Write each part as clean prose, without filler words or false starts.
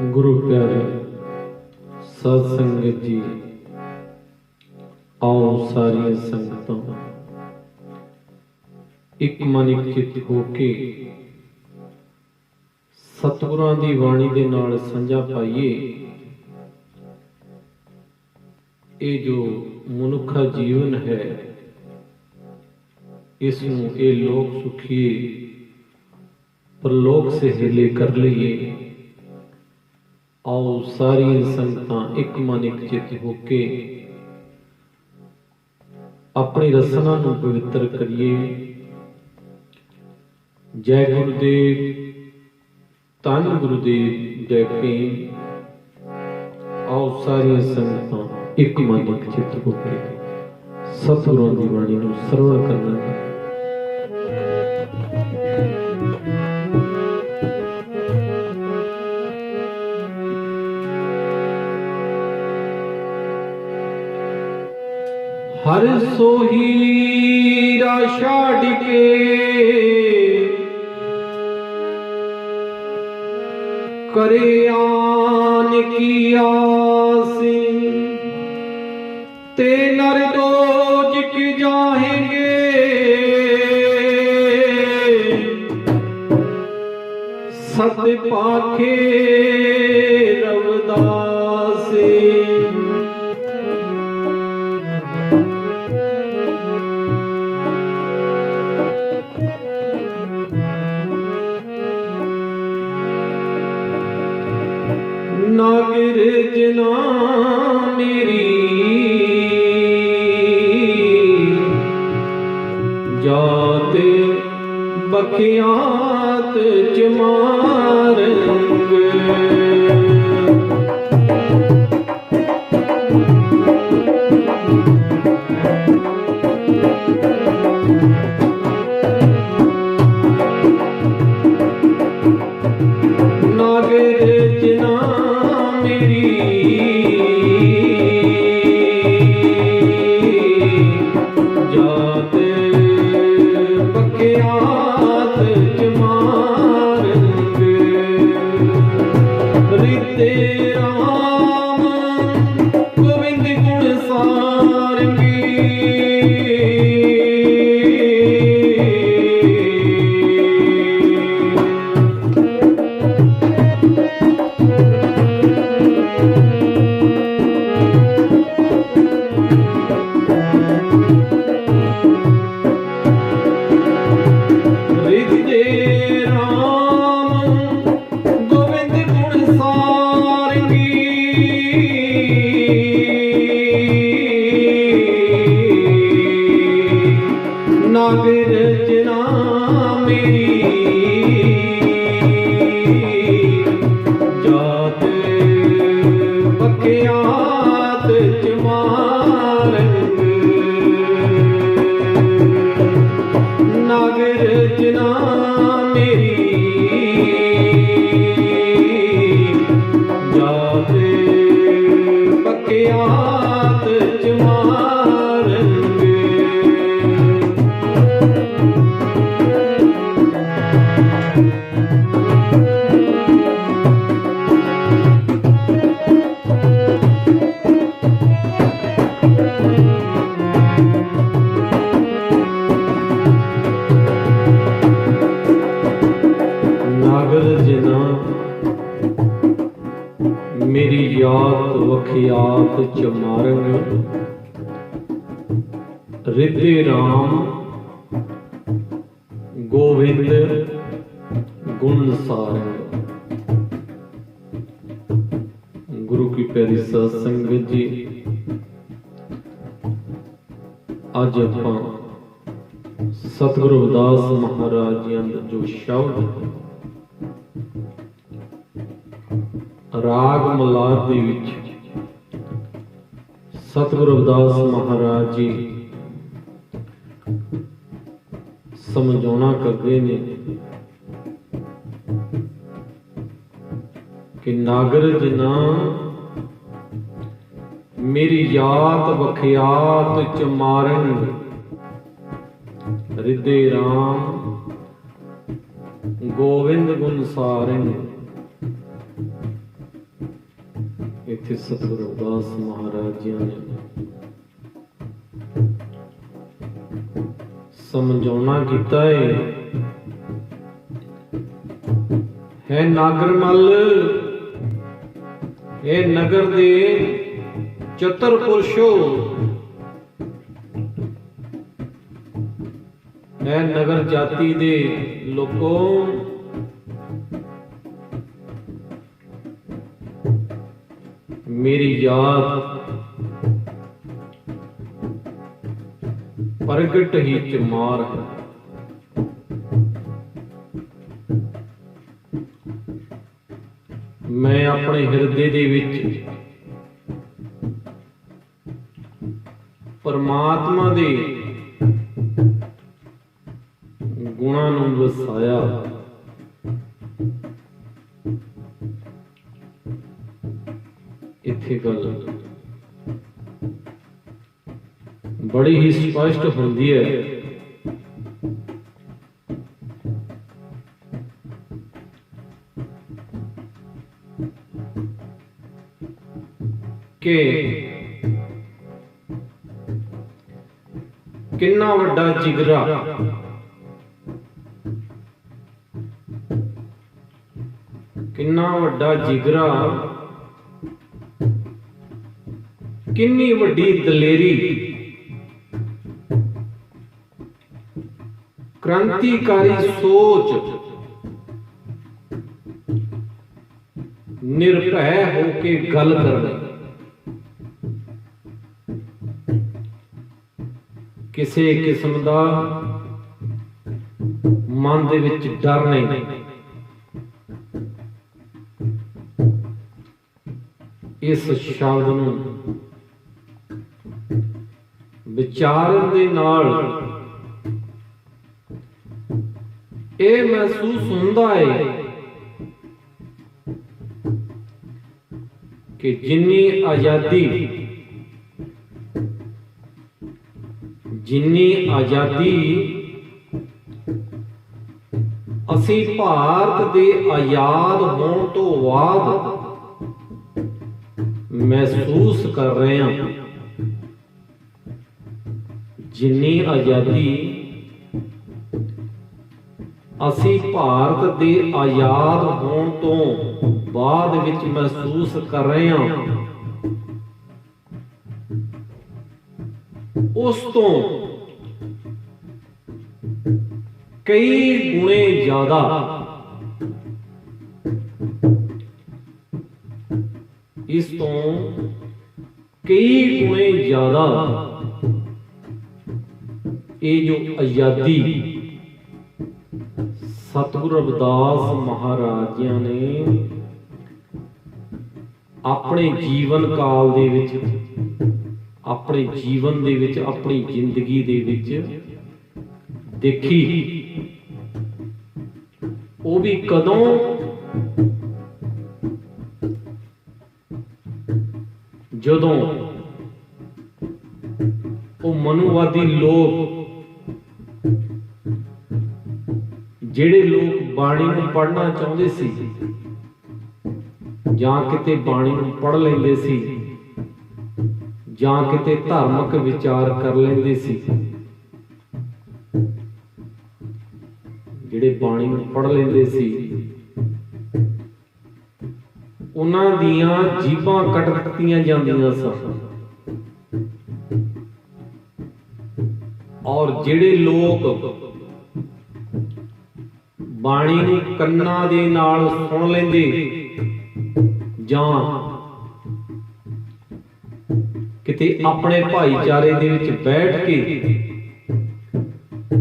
गुरु प्यारे सत संगत जी, आओ सारिया संगतां एक मन एक चित होके सतगुरां दी बाणी दे नाल संझा पाइए। ये जो मनुखा जीवन है, इसनूं ये लोक सुखिए परलोक से हेले कर लईए। आओ सारी संगतां एक मन एक चित होके अपनी रसना नूं पवित्र करिए। जय गुरुदेव, धन गुरुदेव, जय भीम। आओ सारी संगतां एक मन एक चित होके सतगुरां दी बाणी नूं सरवण करना। हर सोही छाड़ के करे आन की आसी, ते नर दोजक जाएंगे सत पाखे रवदासे। नागर जना मेरी जात बखियात चमारंग, नागर जना जात बखियात चमारंग, रिते राम गोविंद गुण सारंगी। नागर जना मेरी जात बखियात चमारंग, नागर जना मेरी जात बखियात चमारंग। नागर जना मेरी यात वखियात चमारंग, रिते राम गोविंद गुण सारंग। गुरु की प्यारी सत संगत जी, अज आपां सतगुरु रविदास महाराज जी दा जो शब्द राग मलार दे विच सतगुरु रविदास महाराज जी समझाउणा करदे ने कि नागर जना मेरी यात बखियात चमारंग, रिदे राम गोविंद गुण सारंग। ਇੱਥੇ ਸਤਿਗੁਰੂ ਰਵਿਦਾਸ ਮਹਾਰਾਜ ਜੀ ਨੇ ਸਮਝਾਉਣਾ ਕੀਤਾ ਹੈ ਨਾਗਰ ਮੱਲ, ਇਹ ਨਗਰ ਦੇ ਚਤੁਰ ਪੁਰਸ਼ੋ, ਇਹ ਨਗਰ ਜਾਤੀ ਦੇ ਲੋਕੋ, ਮੇਰੀ ਯਾਦ ਪ੍ਰਗਟ ਹੀ ਚਮਾਰ ਹੈ। ਮੈਂ ਆਪਣੇ ਹਿਰਦੇ ਦੇ ਵਿੱਚ ਪਰਮਾਤਮਾ ਦੇ ਗੁਣਾਂ ਨੂੰ ਵਸਾਇਆ। ਇੱਥੇ ਗੱਲ ਬੜੀ ਹੀ ਸਪਸ਼ਟ ਹੁੰਦੀ ਹੈ ਕਿ ਕਿੰਨਾ ਵੱਡਾ ਜਿਗਰਾ ਕਿੰਨੀ ਵੱਡੀ ਦਲੇਰੀ, ਕ੍ਰਾਂਤੀਕਾਰੀ ਸੋਚ, ਨਿਰਭੈ ਹੋ ਕੇ ਗੱਲ ਕਰਨੀ, ਕਿਸੇ ਕਿਸਮ ਦਾ ਮਨ ਦੇ ਵਿੱਚ ਡਰ ਨਹੀਂ। ਇਸ ਸ਼ਬਦ ਨੂੰ ਵਿਚਾਰਨ ਦੇ ਨਾਲ ਇਹ ਮਹਿਸੂਸ ਹੁੰਦਾ ਹੈ ਕਿ ਜਿੰਨੀ ਆਜ਼ਾਦੀ ਅਸੀਂ ਭਾਰਤ ਦੇ ਆਜ਼ਾਦ ਹੋਣ ਤੋਂ ਬਾਅਦ ਮਹਿਸੂਸ ਕਰ ਰਹੇ ਹਾਂ, ਜਿੰਨੀ ਆਜ਼ਾਦੀ ਅਸੀਂ ਭਾਰਤ ਦੇ ਆਜ਼ਾਦ ਹੋਣ ਤੋਂ ਬਾਅਦ ਵਿੱਚ ਮਹਿਸੂਸ ਕਰ ਰਹੇ ਹਾਂ, ਉਸ ਤੋਂ ਕਈ ਗੁਣੇ ਜ਼ਿਆਦਾ ਇਸ ਤੋਂ ਕਈ ਗੁਣੇ ਜ਼ਿਆਦਾ ਇਹ ਜੋ ਆਜ਼ਾਦੀ ਸਤਿਗੁਰੂ ਰਵਿਦਾਸ ਮਹਾਰਾਜ ਜੀ ਨੇ ਆਪਣੇ ਜੀਵਨ ਕਾਲ ਦੇ ਵਿੱਚ, ਆਪਣੇ ਜੀਵਨ ਦੇ ਵਿੱਚ, ਆਪਣੀ ਜ਼ਿੰਦਗੀ ਦੇ ਵਿੱਚ ਦੇਖੀ। ਉਹ ਵੀ ਕਦੋਂ? ਜਦੋਂ ਉਹ ਮਨੂਵਾਦੀ ਲੋਕ, ਜਿਹੜੇ ਲੋਕ ਬਾਣੀ ਨੂੰ ਪੜ੍ਹਨਾ ਚਾਹੁੰਦੇ ਸੀ ਜਾਂ ਕਿਤੇ ਬਾਣੀ ਨੂੰ ਪੜ੍ਹ ਲੈਂਦੇ ਸੀ ਜਾਂ ਕਿਤੇ ਧਾਰਮਿਕ ਵਿਚਾਰ ਕਰ ਲੈਂਦੇ ਸੀ, ਜਿਹੜੇ ਬਾਣੀ ਨੂੰ ਪੜ੍ਹ ਲੈਂਦੇ ਸੀ, ਉਹਨਾਂ ਦੀਆਂ ਜੀਭਾਂ ਕੱਟ ਦਿੱਤੀਆਂ ਜਾਂਦੀਆਂ ਸਨ। ਔਰ ਜਿਹੜੇ ਲੋਕ ਬਾਣੀ ਨੂੰ ਕੰਨਾਂ ਦੇ ਨਾਲ ਸੁਣ ਲੈਂਦੇ ਜਾਂ ਕਿਤੇ ਆਪਣੇ ਭਾਈਚਾਰੇ ਦੇ ਵਿੱਚ ਬੈਠ ਕੇ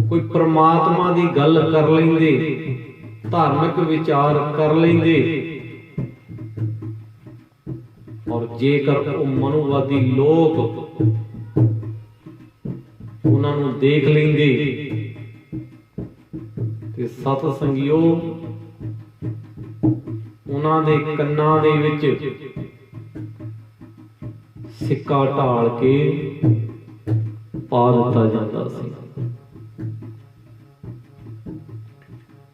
ਕੋਈ ਪ੍ਰਮਾਤਮਾ ਦੀ ਗੱਲ ਕਰ ਲੈਂਦੇ, ਧਾਰਮਿਕ ਵਿਚਾਰ ਕਰ ਲੈਂਦੇ, ਔਰ ਜੇਕਰ ਉਹ ਮਨੂਵਾਦੀ ਲੋਕ ਉਹਨਾਂ ਨੂੰ ਦੇਖ ਲੈਂਦੇ ਤੇ ਸਤ ਸੰਗਿਓ ਉਹਨਾਂ ਦੇ ਕੰਨਾਂ ਦੇ ਵਿੱਚ ਸਿੱਕਾ ਢਾਲ ਕੇ ਪਾ ਦਿੱਤਾ ਜਾਂਦਾ ਸੀ।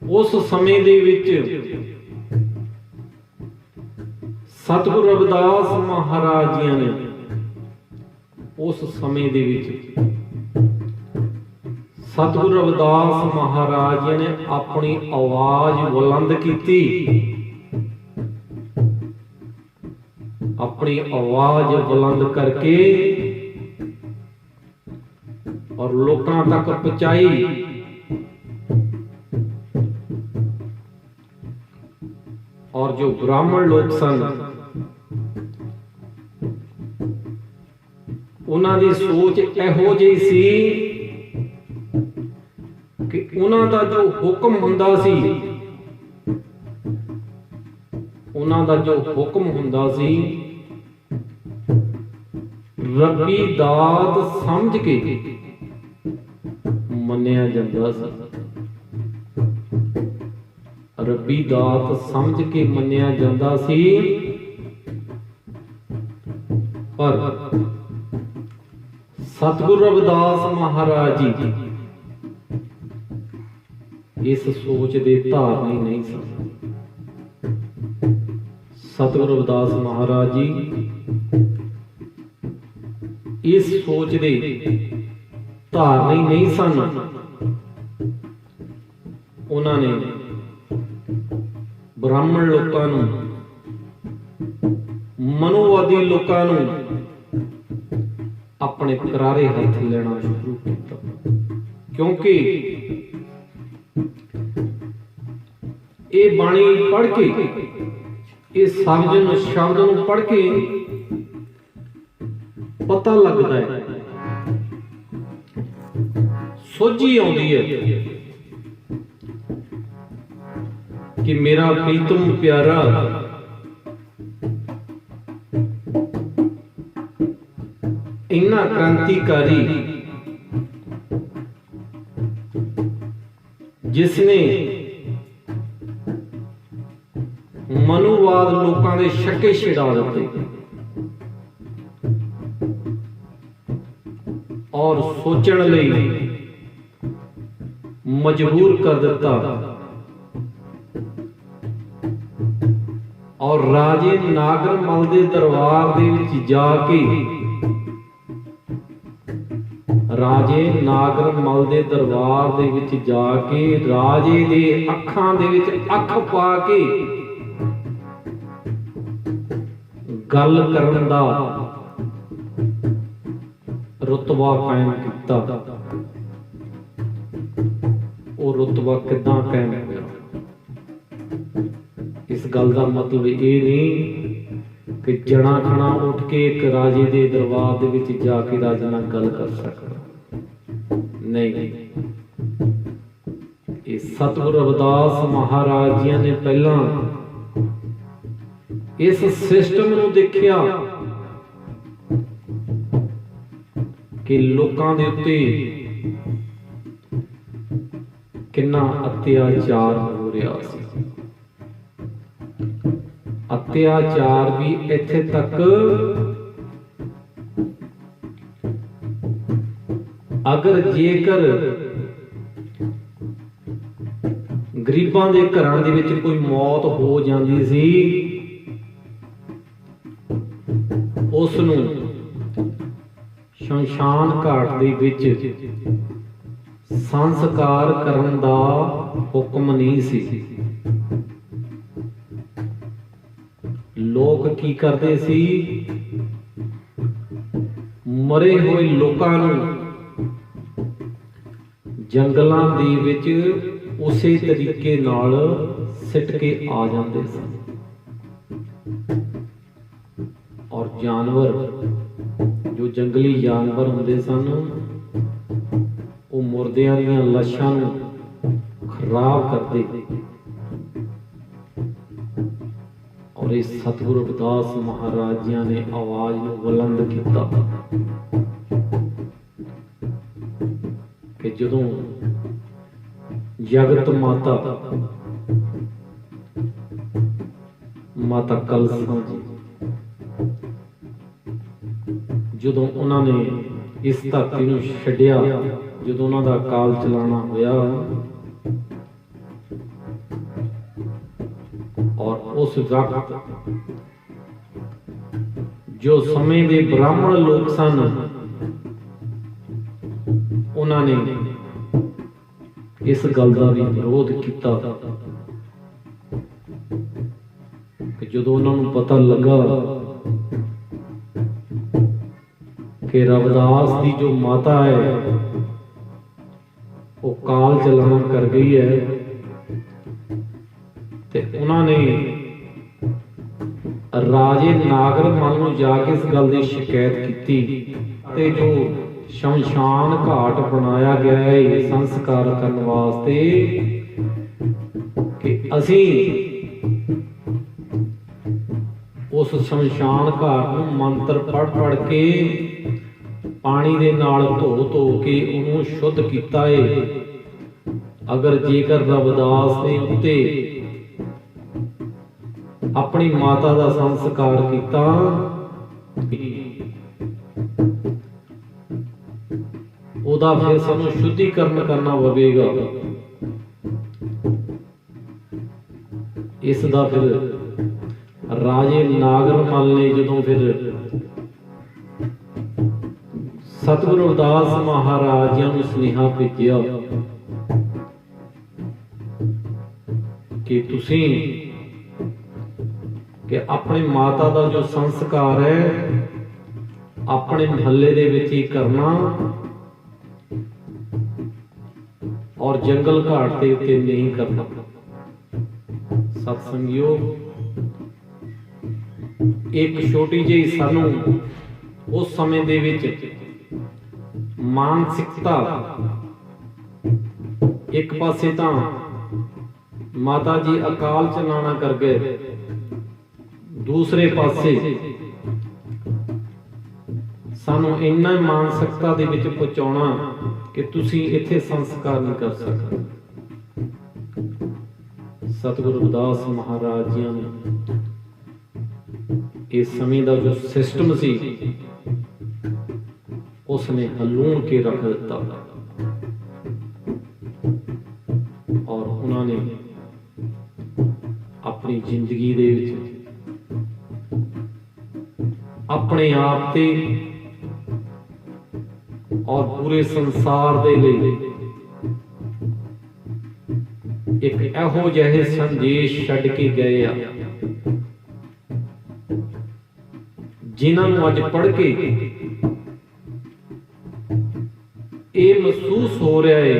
ਉਸ ਸਮੇਂ ਦੇ ਵਿੱਚ ਸਤਿਗੁਰੂ ਰਵਿਦਾਸ ਮਹਾਰਾਜ ਜੀ ਨੇ ਉਸ ਸਮੇਂ ਦੇ ਵਿੱਚ ਸਤਿਗੁਰੂ ਰਵਿਦਾਸ ਮਹਾਰਾਜ ਜੀ ਨੇ ਆਪਣੀ ਆਵਾਜ਼ ਬੁਲੰਦ ਕੀਤੀ, अपनी आवाज बुलंद करके और लोकां तक पहुंचाई। और जो ब्राह्मण लोग सन उन्हां दी सोच इहो जी सी कि उन्हां दा जो हुक्म हुंदा सी, उन्हां दा जो हुक्म हुंदा सी रब्बी दात समझ के मन्निया जाता सी, रब्बी दात समझ के मन्निया जाता सी। पर सतगुरु रविदास महाराज जी इस सोच दे धारनी नहीं सन। सतगुरु रविदास महाराज जी इस सोच दे धारनी नहीं सन। उन्होंने ब्राह्मण लोकां नूं, मनोवादी लोकां नूं अपने करारे हथ लेना शुरू किया, क्योंकि ये बाणी पढ़ के, इस शब्द नूं पढ़ के पता लगता है, सोझी आउंदी है कि मेरा प्रीतम प्यारा इन्ना क्रांतिकारी जिसने मनुवाद लोकां दे शक्के छिड़ा दिते और सोचण लई मजबूर कर दिता, और राजे नागर मल दे दरबार दे विच जाके, राजे नागर मल दे दरबार दे विच जाके राजे दे अखां दे विच अख पा के गल करन दा रुतबा कायम किया। वो रुतबा किदां कायम होया? इस गल का मतलब ये नहीं कि जना खना उठ के एक राजे दे दरबार दे विच जाके राजे नाल गल कर सकदा, नहीं। ये सतगुरु रविदास महाराज जी ने पहला इस सिस्टम नूं देखिया कि लोकां दे उत्ते किन्ना अत्याचार हो रहा सी। अत्याचार भी इत्थे तक अगर जेकर गरीबां दे घरां दे विच कोई मौत हो जांदी सी, उस नूं शमशान घाट दे विच संस्कार करन दा हुक्म नहीं सी। लोग की करते सी, मरे हुए लोकां नूं जंगलां दे विच उसे तरीके नाल सिट के आ जांदे सन, और जानवर जो जंगली जानवर होंदे सन वो मुर्दियां दीयां लाशां नूं खराब करते। और इस सतगुरु रविदास महाराज जी ने आवाज नूं बुलंद किया कि जदों जगत माता माता कलसा जी जदों उन्होंने इस धरती नूं छड्डिया, जदों उन्हां दा काल चलाना होया, और उस वक्त जो समय ਦੇ ब्राह्मण लोग सन उन्होंने इस गल का भी विरोध किया कि जो उन्होंने पता लगा कि रविदास की जो माता है वो काल चलाना कर गई है, ते उन्होंने राजे नागर मल नूं जाके इस गल की शिकायत की। ते जो शमशान घाट बनाया गया है संस्कार करने वास्ते कि असी उस शमशान घाट नूं मंत्र पढ़ के पानी दे नाल धो के उन्होंने शुद्ध किया है। अगर जेकर रविदास ने उत्ते अपनी माता का संस्कार किया ओदा फिर सानू शुद्धिकरण करना पवेगा। इसदा फिर राजे नागरमल ने जदों फिर सतगुरु रविदास महाराज जी नूं सुनेहा भेजिया कि तुसीं कि अपने माता का जो संस्कार है अपने महल्ले दे विच ही करना और जंगल घाट के उत्ते नहीं करना। सत्संगियो एक छोटी जी सानू उस समय दे विच मानसिकता एक पासे तां माता जी अकाल चलाना कर गए, दूसरे पासे सानू इन्ना मानसिकता दे विच पहुंचाउणा कि तुसी इत्थे संस्कार नहीं कर सकते। सतगुरु रविदास महाराज जी ने इस समय का जो सिस्टम सी उसने हलूण के रख दिता और उन्होंने अपनी जिंदगी दे विच अपने आप ते और पूरे संसार दे लिए एक एहो जिहे संदेश छड्ड के गए आ जिन्होंने अज पढ़ के ये महसूस हो रहा है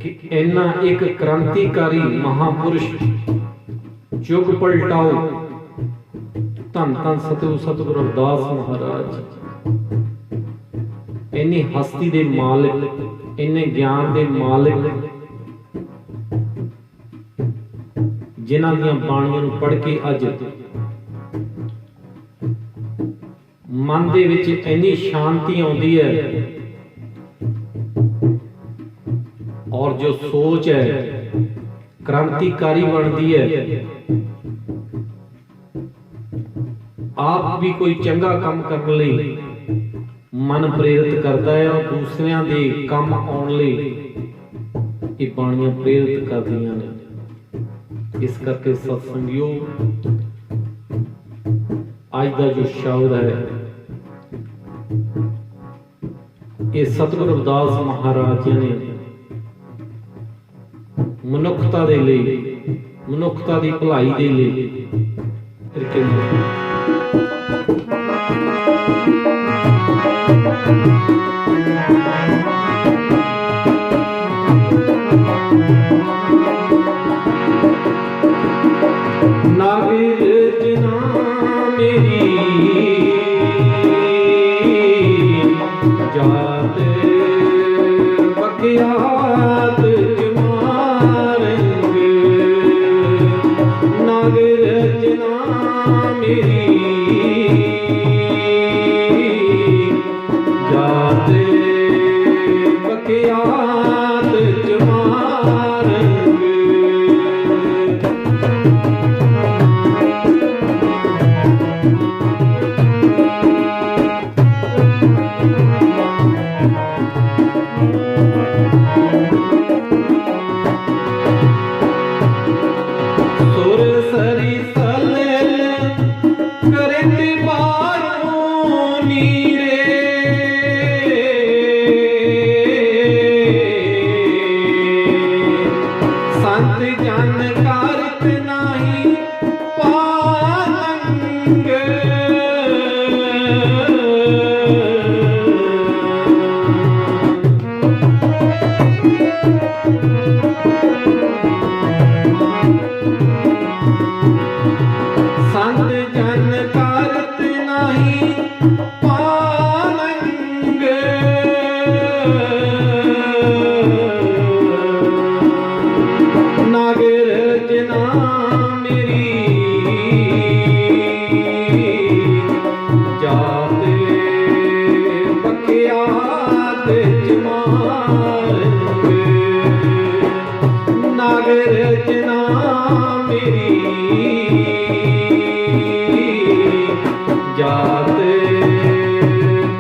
कि इन्ना एक क्रांतिकारी महापुरुष युग पलटाओ धन धन सतगुरु रविदास महाराज इन्नी हस्ती दे मालिक इन्ने ज्ञान दे मालिक जिन्हां दीयां बाणियां नूं पढ़ के अज मन दे विच इन्नी शांति आउंदी है और जो सोच है क्रांतिकारी बनती है। आप भी कोई चंगा काम करने लई मन प्रेरित करता है और दूसरियां दे काम आउण लई ये बाणियां प्रेरित करदियां ने। इस करके सत्संगियो आज का जो शब्द है ये सतगुरु रविदास महाराज जी ने मनुखता दे लई मनुखता दी भलाई दे लई तरीके नागिर जना मेरी जात बकियात मारेंगे। नागिर जना मेरी जात संत जन कारत नाही पालंग। संत जन कारत नाही पालंग। नागर जना मेरी जात बखियात जमारंग। नागर जना मेरी जात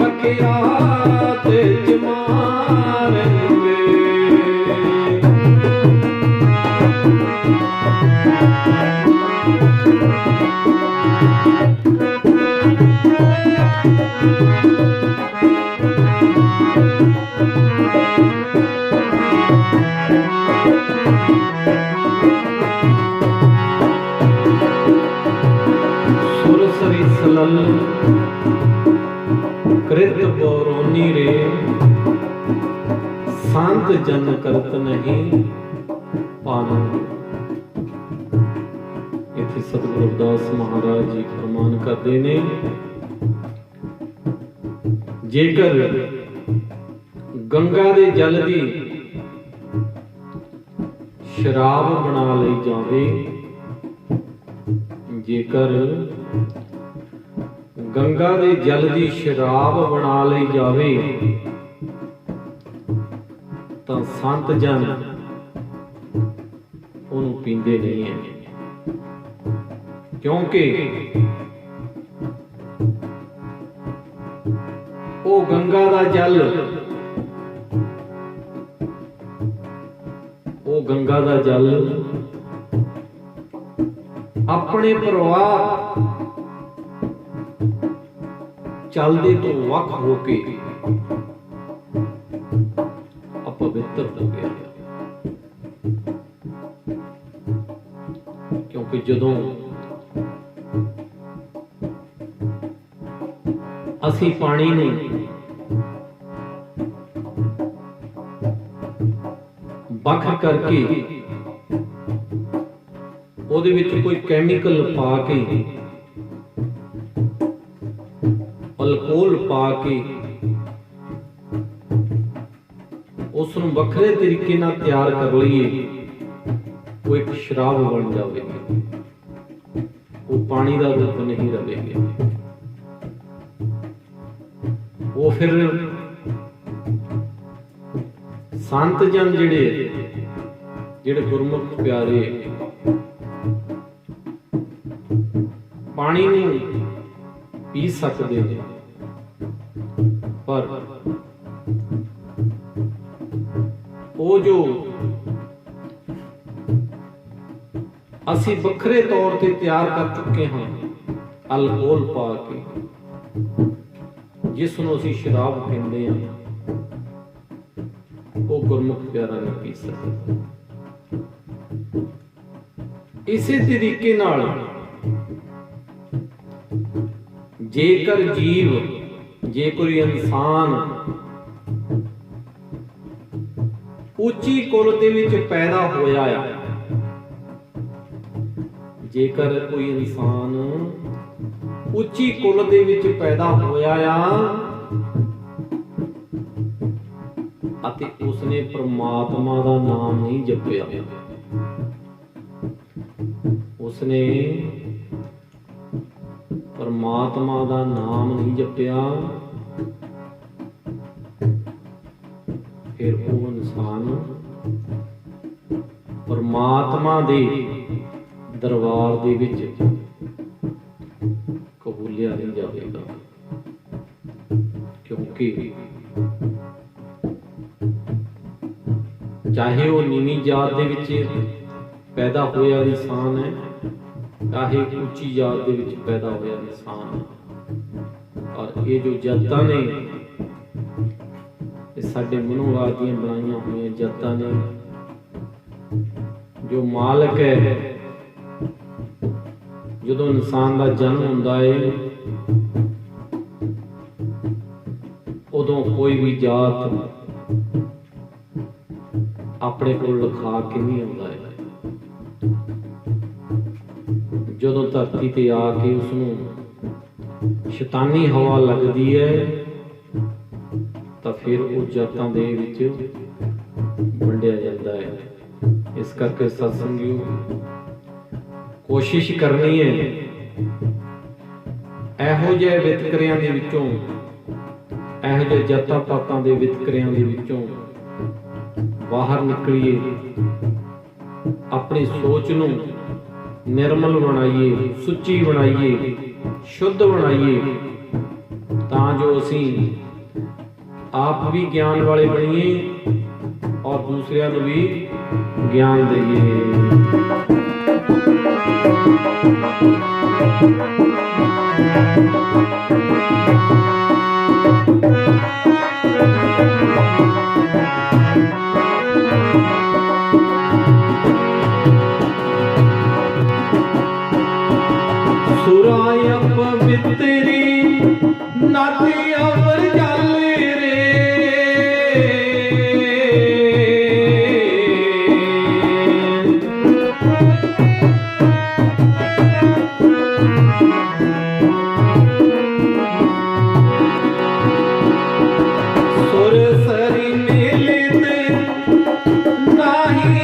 बखियात जमारंग। सुरसरी सलल कृत बौरोनी रे। संत जन करत नहीं पालन। इथे सतगुरु रविदास महाराज जी फरमान करते ने, जेकर गंगा दे जल दी शराब बना लई जावे, जेकर गंगा दे जल दी शराब बना लई जावे तां संत जन ਉਹਨੂੰ ਪੀਂਦੇ नहीं है। क्योंकि ਉਹ गंगा ਦਾ जल अपने प्रवाह चलदे तो वख हो के अपवित्र हो गया। क्योंकि जदों असी पानी नूं बख करके ਉਹਦੇ ਵਿੱਚ कोई कैमिकल पा के अल्कोहल पा के उस नूं ਵੱਖਰੇ तरीके नाल तैयार कर लईए, वो एक शराब बन जाएगी, वो पानी का रूप नहीं रहेगी। वो फिर संत जन जिहड़े गुरमुख प्यारे पानी नूं पी सकते हैं, पर वो जो असी ਵੱਖਰੇ तौर ते तैयार कर चुके हैं अल्कोहल पा के, जिसनों असी शराब कहते हैं, वो गुरमुख प्यारा नहीं पी सकता। इसी तरीके नाल जेकर जीव जे कोई इंसान उच्ची कुल दे विच पैदा होया है, जेकर कोई इंसान उच्ची कुल दे विच पैदा होया आ अते उसने परमात्मा दा नाम नहीं जपिया, उसने परमात्मा दा नाम नहीं जपिया, फिर वो इंसान परमात्मा दे दरबार दे विच कबूलिया नहीं जाएगा। क्योंकि चाहे वो नीवी जात दे विच पैदा होया इंसान है, चाहे ऊंची जात दे विच पैदा होया इंसान है, और ये जो जातां ने साडे मनोवाद दीआं बनाईआं होईआं जातां ने, ਜੋ ਮਾਲਕ ਹੈ, ਜਦੋਂ ਇਨਸਾਨ ਦਾ ਜਨਮ ਹੁੰਦਾ ਹੈ ਉਦੋਂ ਕੋਈ ਵੀ ਜਾਤ ਆਪਣੇ ਕੋਲ ਲਿਖਾ ਕੇ ਨਹੀਂ ਆਉਂਦਾ ਹੈ। ਜਦੋਂ ਧਰਤੀ ਤੇ ਆ ਕੇ ਉਸਨੂੰ ਸ਼ੈਤਾਨੀ ਹਵਾ ਲੱਗਦੀ ਹੈ ਤਾਂ ਫਿਰ ਉਹ ਜਾਤਾਂ ਦੇ ਵਿੱਚ ਵੰਡਿਆ ਜਾਂਦਾ ਹੈ। ਇਸ ਕਰਕੇ ਸਤਿਸੰਗਿਓ ਕੋਸ਼ਿਸ਼ ਕਰਨੀ ਹੈ ਇਹੋ ਜਿਹੇ ਵਿਤਕਰਿਆਂ ਦੇ ਵਿੱਚੋਂ, ਇਹੋ ਜਿਹੇ ਜਾਤਾਂ ਪਾਤਾਂ ਦੇ ਵਿਤਕਰਿਆਂ ਦੇ ਵਿੱਚੋਂ ਬਾਹਰ ਨਿਕਲੀਏ, ਆਪਣੀ ਸੋਚ ਨੂੰ ਨਿਰਮਲ ਬਣਾਈਏ, ਸੁੱਚੀ ਬਣਾਈਏ, ਸ਼ੁੱਧ ਬਣਾਈਏ, ਤਾਂ ਜੋ ਅਸੀਂ ਆਪ ਵੀ ਗਿਆਨ ਵਾਲੇ ਬਣੀਏ ਔਰ ਦੂਸਰਿਆਂ ਨੂੰ ਵੀ ਗਿਆਨ ਦੇਈਏ। ਸੁਰਾਇਆ ਪਵਿੱਤਰੀ ਨਾਤੀ ਅਵਰ ਜਲ ਰੇ, ਸੁਰ ਸਰੀ ਮਿਲਿਤ ਨਾਹੀ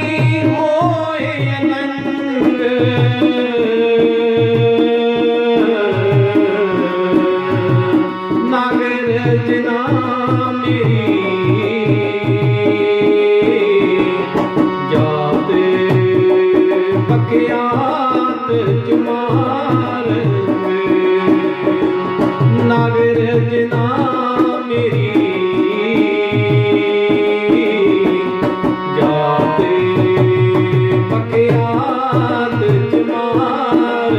ਹੋਏ ਅਨੰਗ, ਰਚਨਾ ਮੇਰੀ ਜਾਤ ਬਖਿਆਤ ਜਮਾਰ, ਨਗ ਰਚਨਾ ਮੇਰੀ ਜਾਤ ਬਖਿਆਤ ਜਮਾਰ।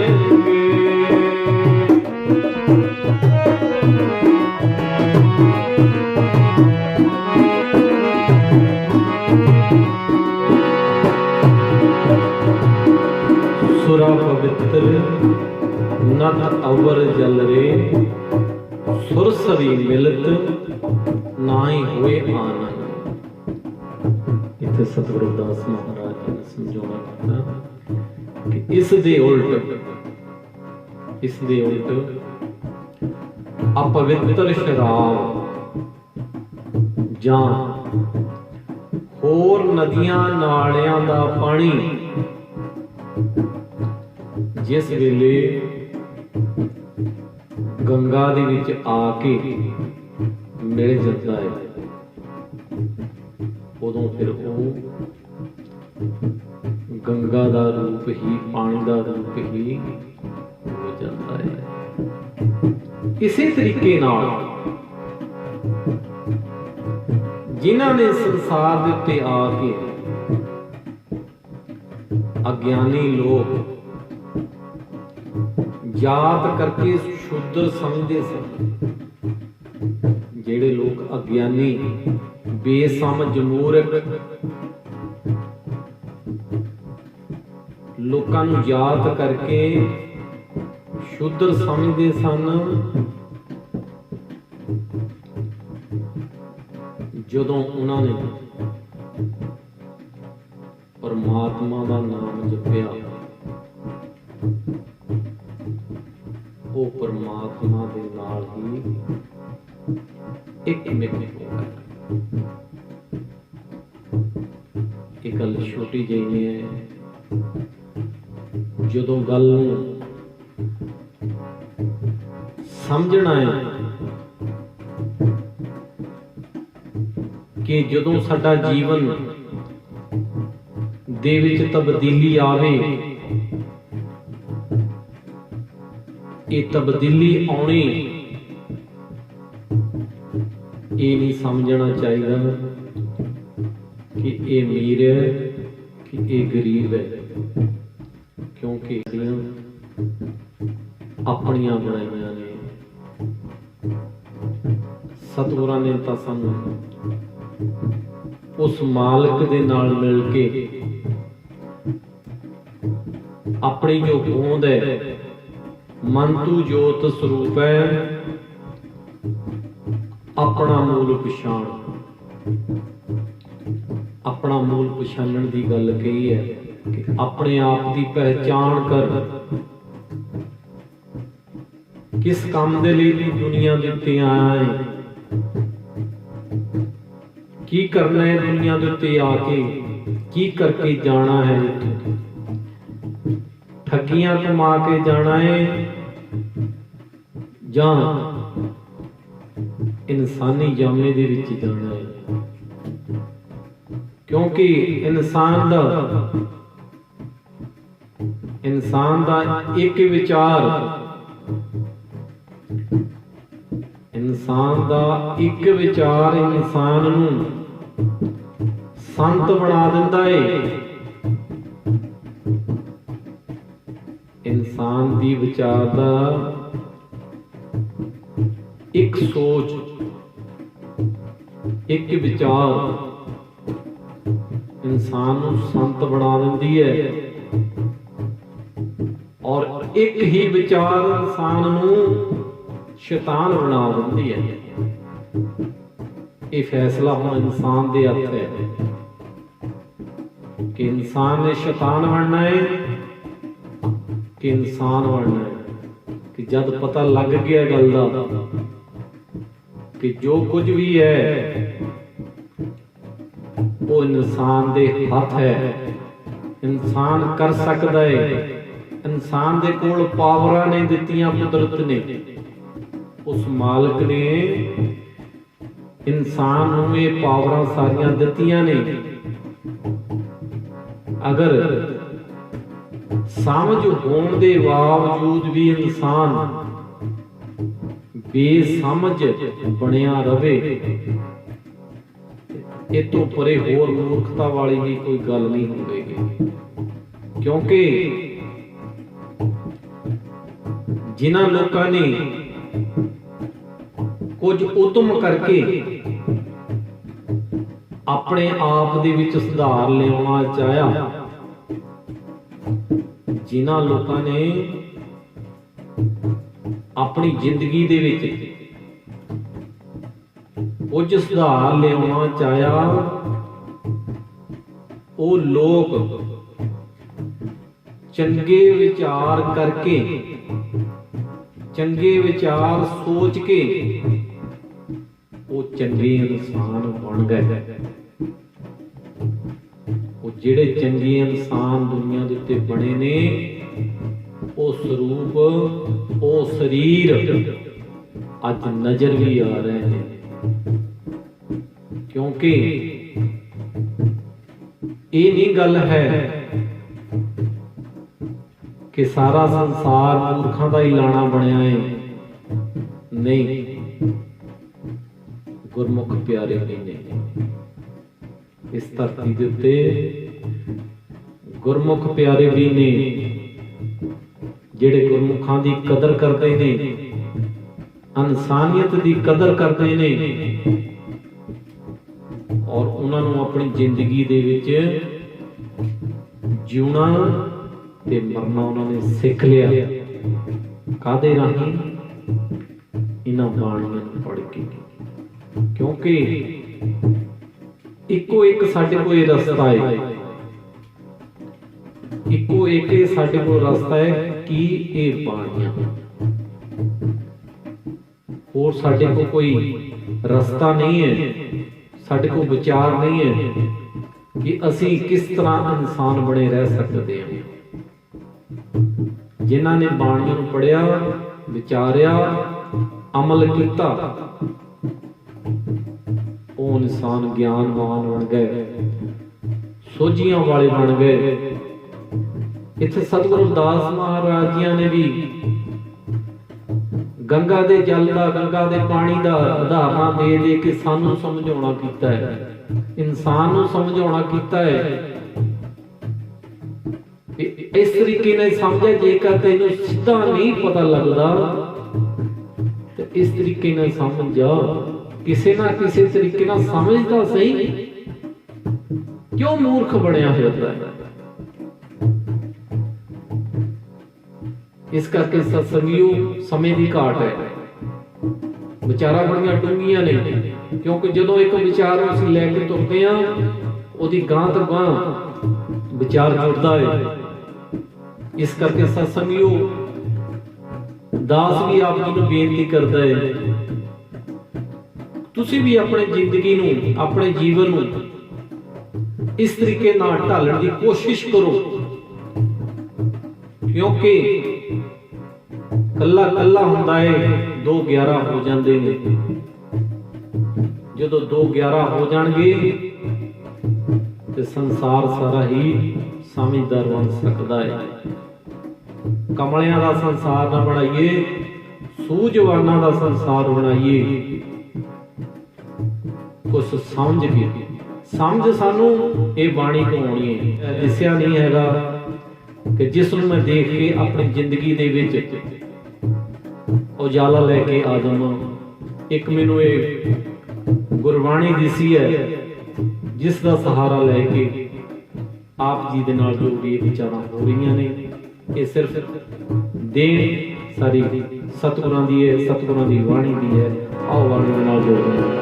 ਸੁਰਾ ਪਵਿੱਤਰ ਨਤ ਅਵਰ ਜਲ ਰੇ, ਸੁਰ ਸਰੀ ਮਿਲਤ ਨਾਹੀ ਹੋਏ ਆਨੰਦ। ਇੱਥੇ ਸਤਿਗੁਰੂ ਦਾਸ ਮਹਾਰਾਜ ਜੀ ਨੇ ਸਮਝਾਉਣਾ ਚਾਹੁੰਦਾ ਕਿ ਇਸ ਦੇ ਉਲਟ ਅਪਵਿੱਤਰ ਸ਼ਰਾਬ ਜਾਂ ਹੋਰ ਨਦੀਆਂ ਨਾਲਿਆਂ ਦਾ ਪਾਣੀ ਜਿਸ ਵੇਲੇ ਗੰਗਾ ਦੇ ਵਿੱਚ ਆ ਕੇ ਮਿਲ ਜਾਂਦਾ ਹੈ ਉਦੋਂ ਫਿਰ ਉਹ ਗੰਗਾ ਦਾ ਰੂਪ ਹੀ, ਪਾਣੀ ਦਾ ਰੂਪ ਹੀ ਹੋ ਜਾਂਦਾ ਹੈ। ਇਸੇ ਤਰੀਕੇ ਨਾਲ ਜਿਨ੍ਹਾਂ ਨੇ ਸੰਸਾਰ ਦੇ ਉੱਤੇ ਆ ਕੇ ਅਗਿਆਨੀ ਲੋਕ ਜਾਤ ਕਰਕੇ ਸ਼ੁੱਧਰ ਸਮਝਦੇ ਸਨ, ਜਿਹੜੇ ਲੋਕ ਅਗਿਆਨੀ ਬੇਸਮਝ ਮੂਰਖ ਲੋਕਾਂ ਨੂੰ ਜਾਤ ਕਰਕੇ ਸ਼ੁੱਧਰ ਸਮਝਦੇ ਸਨ, ਜਦੋਂ ਉਹਨਾਂ ਨੇ ਪਰਮਾਤਮਾ ਦਾ ਨਾਮ ਜਪਿਆ ਉਹ ਪਰਮਾਤਮਾ ਦੇ ਨਾਲ ਹੀ ਇੱਕ ਮਿੱਕ ਹੋ ਗਏ। ਇਹ ਗੱਲ ਛੋਟੀ ਜਿਹੀ ਹੈ, ਜਦੋਂ ਗੱਲ ਨੂੰ ਸਮਝਣਾ ਹੈ ਕਿ ਜਦੋਂ ਸਾਡਾ ਜੀਵਨ ਦੇ ਵਿੱਚ ਤਬਦੀਲੀ ਆਵੇ, ਇਹ ਤਬਦੀਲੀ ਆਉਣੀ ਇਹ ਨਹੀਂ ਸਮਝਣਾ ਚਾਹੀਦਾ ਕਿ ਇਹ ਅਮੀਰ ਹੈ ਕਿ ਇਹ ਗਰੀਬ ਹੈ, ਕਿਉਂਕਿ ਆਪਣੀਆਂ ਬਣਾਈਆਂ ਨੇ। ਸਤਿਗੁਰਾਂ ਨੇ ਤਾਂ ਸਾਨੂੰ ਉਸ ਮਾਲਕ ਦੇ ਨਾਲ ਮਿਲ ਕੇ अपनी जो होंद है, मन तू जोत स्वरूप है, अपना मूल पछाण। अपना मूल पछाणन की गल कही है कि अपने आप की पहचान कर। किस काम दे लिए तू दुनिया दे उत्ते आया है, की करना है दुनिया दे उत्ते आके, की करके जाना है। ठगियां कमा के जाना है जां इंसानी जामे दे विच जाना है। क्योंकि इंसान दा एक विचार, इंसान दा एक विचार इंसान नूं संत बना दिंदा है। इंसान दी विचार दा एक सोच, एक विचार इंसान नूं संत बना दिंदी है, और एक ही विचार इंसान नूं शैतान बना दिंदी है। ये फैसला हुण इंसान दे हत्थ है कि इंसान ने शैतान बनना है कि इंसान बनना है। कि जब पता लग गया गल दा कि जो कुछ भी है वो इंसान दे हथ है, इंसान कर सकता है, इंसान दे कोल पावरां ने दित्तियां कुदरत ने, उस मालिक ने इंसान नूं ये पावरां सारियां दित्तियां ने। अगर समझ होने के बावजूद भी इंसान बेसमझ बनिया रहे, ये तो परे होर मूर्खता वाली भी कोई गल नहीं होगी। क्योंकि जिन्हां लोकां ने कुछ उद्यम करके अपने आप दे विच सुधार लियाउणा चाहया, जिन्हां लोकां ने अपनी जिंदगी दे विच कुछ सुधार लियाउणा चाहया, वो लोग चंगे विचार करके, चंगे विचार सोच के वो चंगे इंसान बन गए। वो जिहड़े चंगे इंसान दुनिया दे उत्ते बने ने, वो स्वरूप, वो शरीर अज नजर भी आ रहे हैं। क्योंकि ये नहीं गल है कि सारा संसार मूर्खां दा ही लाना बनया है, नहीं। गुरमुख प्यारे भी ने इस धरती के उत्ते, गुरमुख प्यारे भी ने जिहड़े गुरमुखां दी कदर करते ने, इंसानियत दी कदर करते ने, और उन्हां नूं अपनी जिंदगी दे विच जीउणा ते मरना उन्होंने सीख लिया। कादे राही? इन्हां बाणियां नूं पढ़ के। क्योंकि इको एक साडे कोल रस्ता है, इको एक साडे कोल रस्ता है कि ये बाणियां, होर साडे कोल कोई रस्ता नहीं है, साडे कोल विचार नहीं है कि असी किस तरह इंसान बने रह सकते हैं। जिन्हां ने बाणियां नूं पढ़िया, विचारिया, अमल किया, वो इंसान ज्ञानवान बन गए, सोझियां वाले बन गए। इत्थे सतगुरु दास महाराज जी ने भी गंगा दे जल का, गंगा दे पानी का उदाहरण दे दे के सानू समझाउणा कीता है, इंसान नूं समझाउणा कीता है। इस तरीके ने समझे, जेकर तेनों सीधा नहीं पता लगता तो इस तरीके ने समझ जा, किसी ना किसी तरीके ना समझता सही, क्यों मूर्ख बनया होता है। इस करके सत्संगियों समय की घाट है। विचारां बड़ियां डूंघियां ने, क्योंकि जदों एक विचार असीं लैके तुरदे हां उहदी गांह तो गांह विचार जुड़दा है। इस करके सत्संगियों दास भी आप जी नूं बेनती करदा है, तुसीं भी अपनी जिंदगी नूं, अपने जीवन नूं इस तरीके नाल ढालण दी कोशिश करो, क्योंकि कल्ला कल्ला हुंदा है 2-11 हो जांदे ने। जदों 2-11 हो जाणगे ते संसार सारा ही समझदार बन सकदा है। कमलियां दा संसार ना बनाइए, सूझवानां दा संसार बनाइए। कुछ समझ के, समझ सानू ये बाणी तो आउणी है। दिसिया नहीं हैगा कि जिस नूं मैं देख के अपनी जिंदगी दे विच उजाला लैके आ जावां। एक मैनू ये गुरबाणी दिसी है, जिस दा सहारा लैके आप जी दे नाल जो भी विचारां हो रही ने, ये सिर्फ देन सारी सतगुरां दी है, सतगुरां दी बाणी दी है। आओ बाणी दे नाल जोड़दे हां।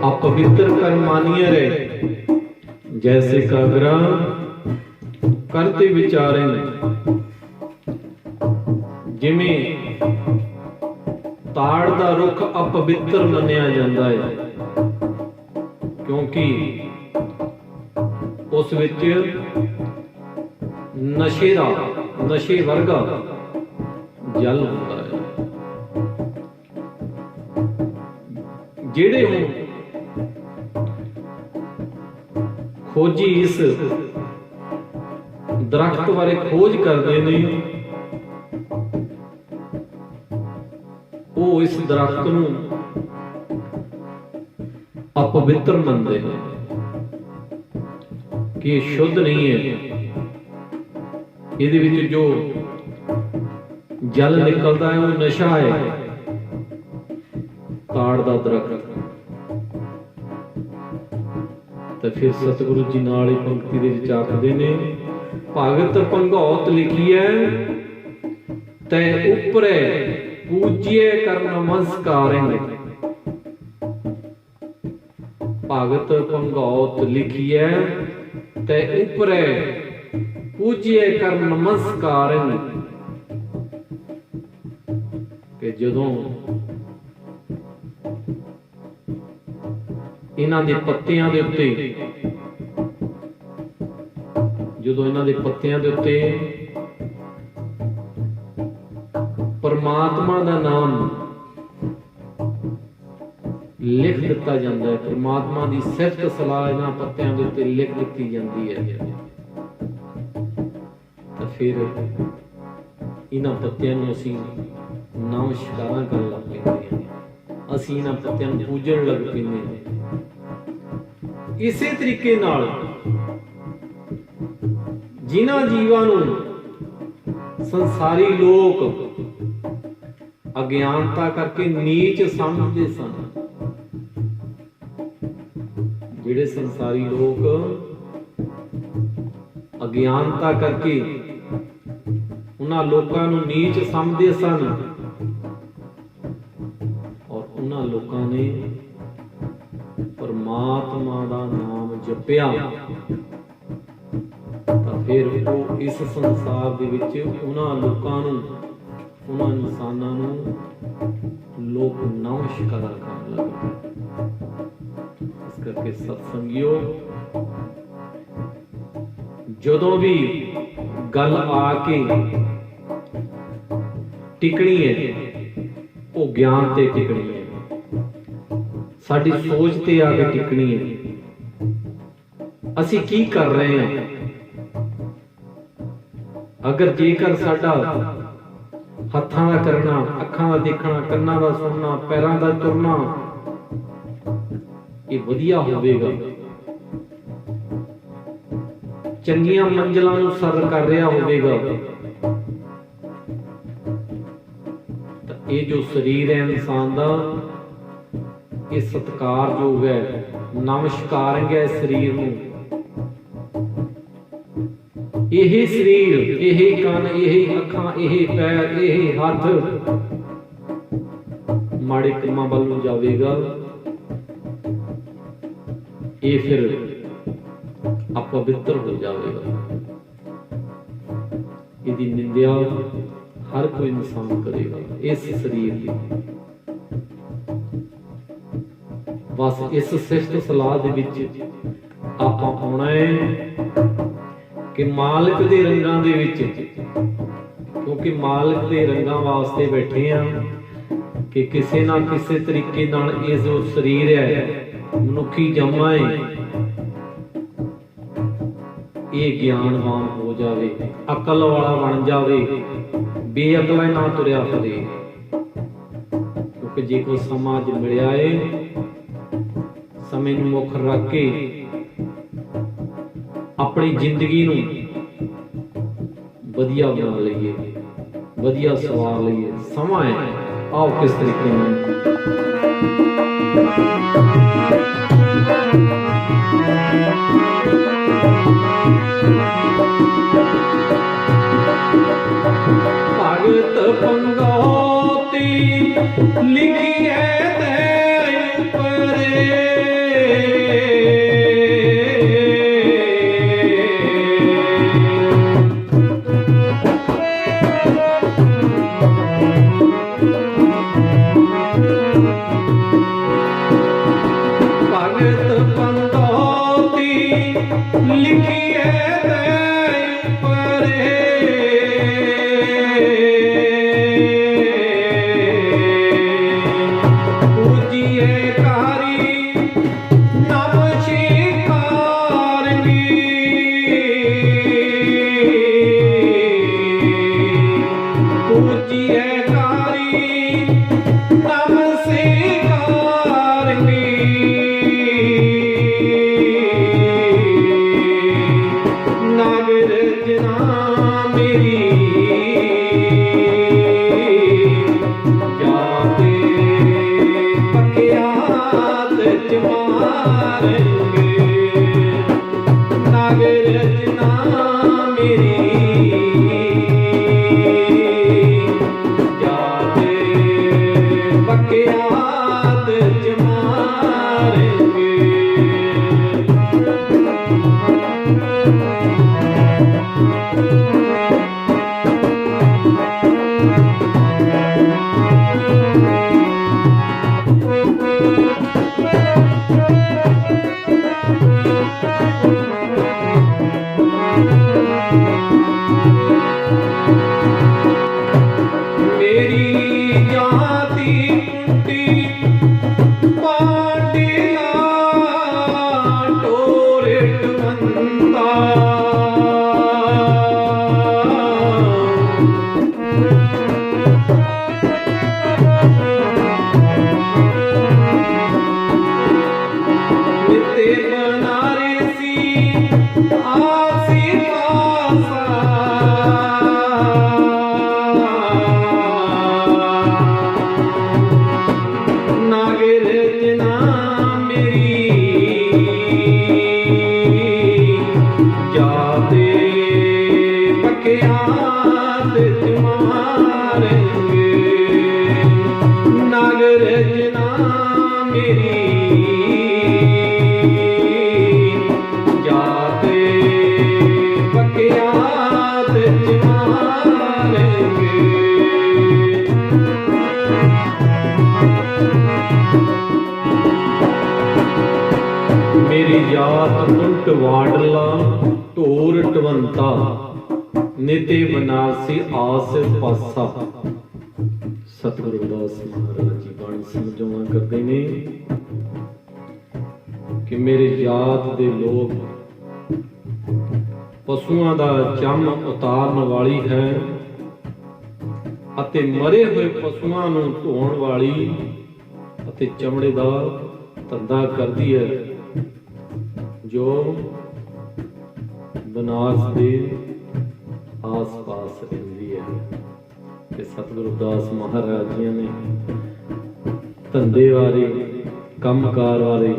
अपवित्र कर मानिए रे, जैसे कागरा करते विचारे। जिमें ताड़ दा रुख अपवित्र मन्निया जाता है, क्योंकि उस विच नशे वर्गा जल होता है। जेड़े हूं खोजी इस दरख्त बारे खोज करते हैं, वो इस दरख्त नूं अपवित्र मनते हैं कि शुद्ध नहीं है। इहदे विच जो जल निकलता है वो नशा है, ताड़ दा दरख्त। तो फिर सतगुरु जी नाल ही पंक्ति दे विच आखदे ने, भगत भंगौत लिखी है तै उपरे पूज्य कर नमस्कारें। भगत भंगौत लिखी है तै उपरे पूज्य कर नमस्कारें। कि जदों इन्हां दे पत्तियां दे उत्ते, जदों इन्हां दे पत्तियां दे उत्ते परमात्मा दा नाम लिख दिता जाता है। परमात्मा की सिफत सलाह इन्हां पत्तियां दे उत्ते लिख दी जाती है। तो फिर इन्हां पत्तियां नूं असीं नमस्कारां करन लग पैंदे हां, असीं इन्हां पत्तियां नूं पूजण लग पैंदे हां। इसे तरीके नाल जिन्हां जीवां नूं संसारी लोक अज्ञानता करके नीच समझते सन, जिहड़े संसारी लोग अज्ञानता करके उन्हां लोकां नूं नीच समझदे सन और उन्हां लोकां ने परमात्मा दा नाम जपिया, तां फिर वो इस संसार दे विच उन्हां लोकां नूं, उन्हां इंसानां नूं लोक नमस्कार करन लग पए। इस करके सत्संगियो, जदों भी गल आके टिकनी है वो ज्ञान ते टिकनी है, साडी सोच ते आके टिकनी है। असीं की कर रहे हैं? अगर जेकर साडा हत्थां दा करना, अखां दा देखना, कंनां दा सुनना, पैरां दा तुरना ये वधिया होवेगा, चंगियां मंजिलां नूं सर कर रहा होवेगा, ये जो शरीर है इंसान का ये सत्कारयोग है, नमस्कार है इस शरीर नूं। यही शरीर, यही कान, यही अखां, यही पैर, यही हाथ माड़े कामां वल नूं जावेगा, ये फिर अपवित्र हो जाएगा। इसकी निंदा हर कोई इंसान करेगा इस शरीर की। बस इस सिफत सलाह दे विच आपां आउणा है कि मालिक दे रंगां दे विच, क्योंकि मालिक दे रंगां वास्ते बैठे हैं कि किसी ना किसी तरीके नाल ये जो शरीर है मनुखी जमा है ये ज्ञानवान हो जावे, अकल वाला बन जावे, बेअकला ना तुरिया फिरे। क्योंकि जे कोई समाज मिलिया है, समय नूं मुख रख के अपनी जिंदगी नूं वधिया बना लईए, वधिया सवार लईए। समा है, आओ किस तरीके भगत पंगौती लिखी है तेरे ऊपरे, भगत पंगौती लिखी है तेरे ऊपरे, मेरी जाति कुंती मेरी जात उल्ट वाडला ढोर टवंता निते बनासी आस पासा। सतगुरु रविदास महाराज जी बाणी समझाउणा करदे ने कि मेरे जात दे लोग पशुआं दा चम उतारन वाली है ਅਤੇ मरे हुए पशुआं नूं धोण वाली ਅਤੇ चमड़े दा धंधा करदी है, जो बनारस दे आस पास रहिंदी है। ते सतगुरु रविदास महाराज जी ने धंधे बारे कंमकार बारे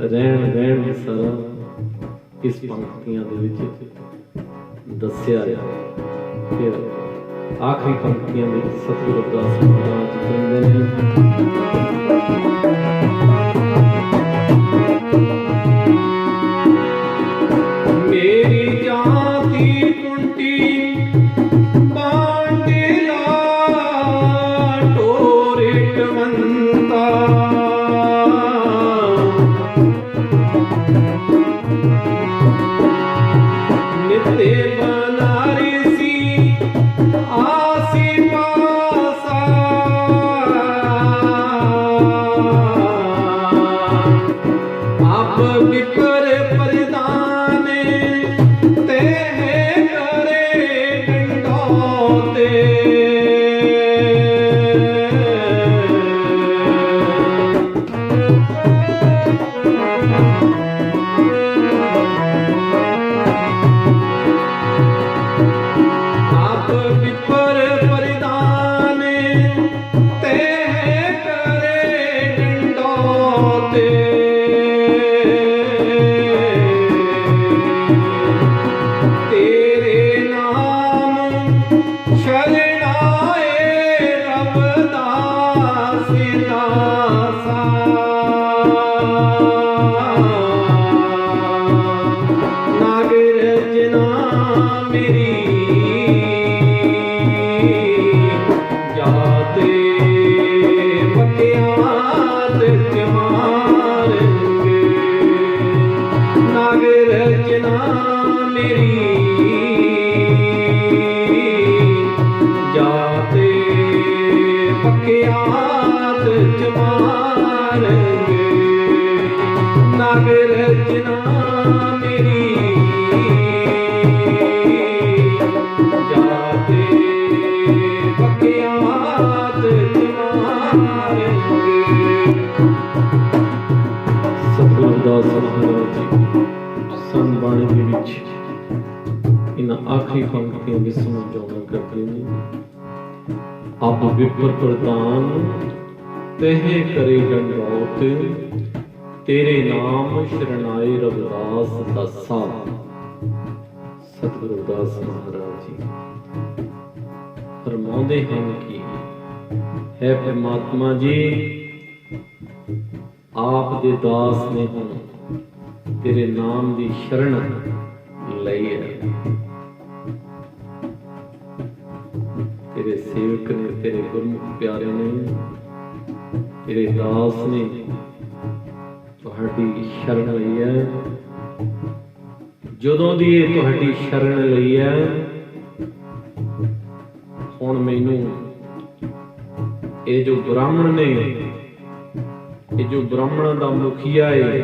रहन बहन सारा इस पंक्तियां दे विच दस्सिया है। फिर आखिरी पंक्तियां में सतगुरु रविदास महाराज कहते हैं, मेरी जाति कुंटी बांडेला टोरे टवंता नित्य बनारसी आसी पासा। आप विपर परिधाने ते करे डंडौते। आप विपर परिधाने ते करे डंडौते। तेरे नाम शरणाए रविदास दासा। नागर जना मेरी जाते बकियात मारेंगे। नागर जना मेरी जाते बकियात मारेंगे। नागर जना मेरी जाते बकियात मारेंगे। सतगुरु रविदास महाराज जी संत बाणी दे विच इन्हां आखिरी पंक्तियां विच समझाउणा करदे ने, आप विपर प्रधान तेहे करे डंडौत। तेरे नाम शरणाए रविदास दासा। सतगुरु रविदास महाराज जी फरमाउंदे हन कि है परमात्मा जी, आप दे दास ने हुण तेरे नाम दी शरण लई है। तेरे सेवक ने, तेरे गुरमुख प्यारे ने, तेरे दास ने तुहाडी शरण लई है। जदों दी ये तुहाडी शरण लई है, हुण मैनूं ये जो ब्राह्मण ने, ये जो ब्राह्मणों का मुखिया है,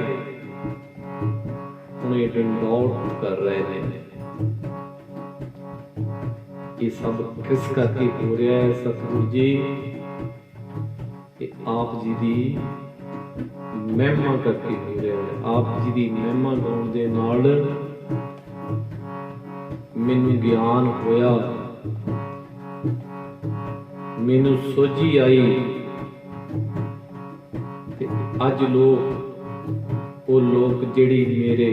हुण ये डंडौत कर रहे हैं। ये सब किस करके हो रहा है सतगुरु जी? आप जी दी महिमा करके हो रहा है। आप जी दी महिमा गाउण दे नाल मैनूं ज्ञान होया, मैनूं सोझी आई। अज लोग वो लोग जिहड़े मेरे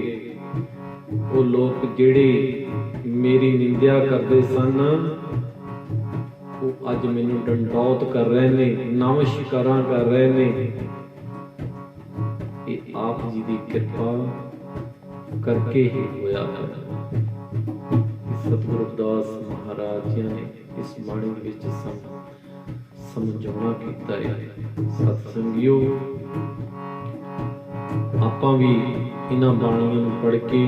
वो लोग जिहड़े मेरी निंदा करते सन, वो अज मैनूं डंडौत कर रहे ने, नमस्कारां कर रहे ने। ये आप जी की कृपा करके ही होया है। सतगुरु रविदास महाराज जी ने इस बाणी विच समझाउणा कीता है। सतसंगियो, आपां भी इन्हां बाणियां नूं पढ़ के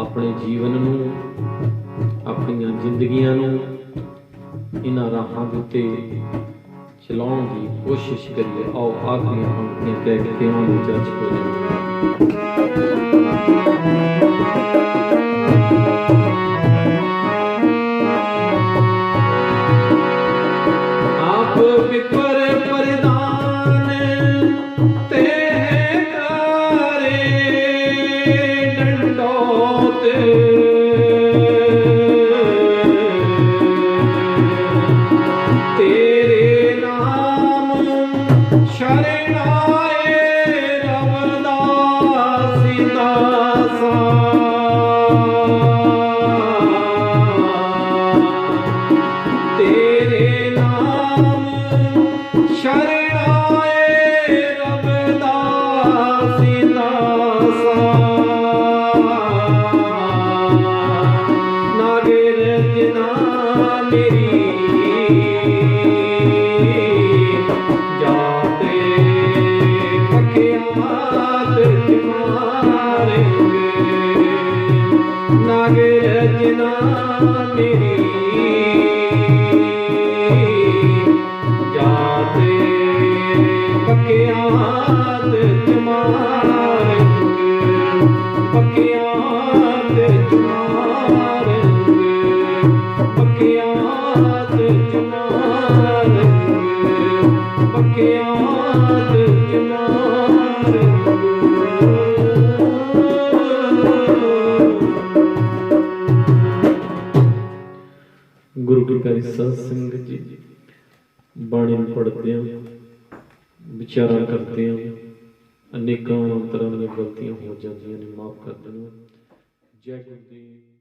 अपने जीवन नूं, अपणियां जिंदगियां नूं इन्हां राहां दे उत्ते चलाउण दी कोशिश करिए। आओ आखिरी पंक्तियां कह के तिहां नूं जज हो जाए। आप विपर परिधान ते करे दंडोत, तेरे नाम शरण आए रवदासी दासा। तेरे नाम शरण आए रवदासी दासा। नागिर जना मेरी जाते पखियात मारेंगे। नागिर जना मेरी जाते पखियात मारेंगे। पखियात मारेंगे। पखियात मारेंगे। पखियात मारेंगे। गुरु की प्यारी साध संगत जी, बाणी पढ़ते हैं, विचारा करते हैं, अनेकों तरह की गलतियां हो जाती हैं, माफ कर देना। जय गुरुदेव।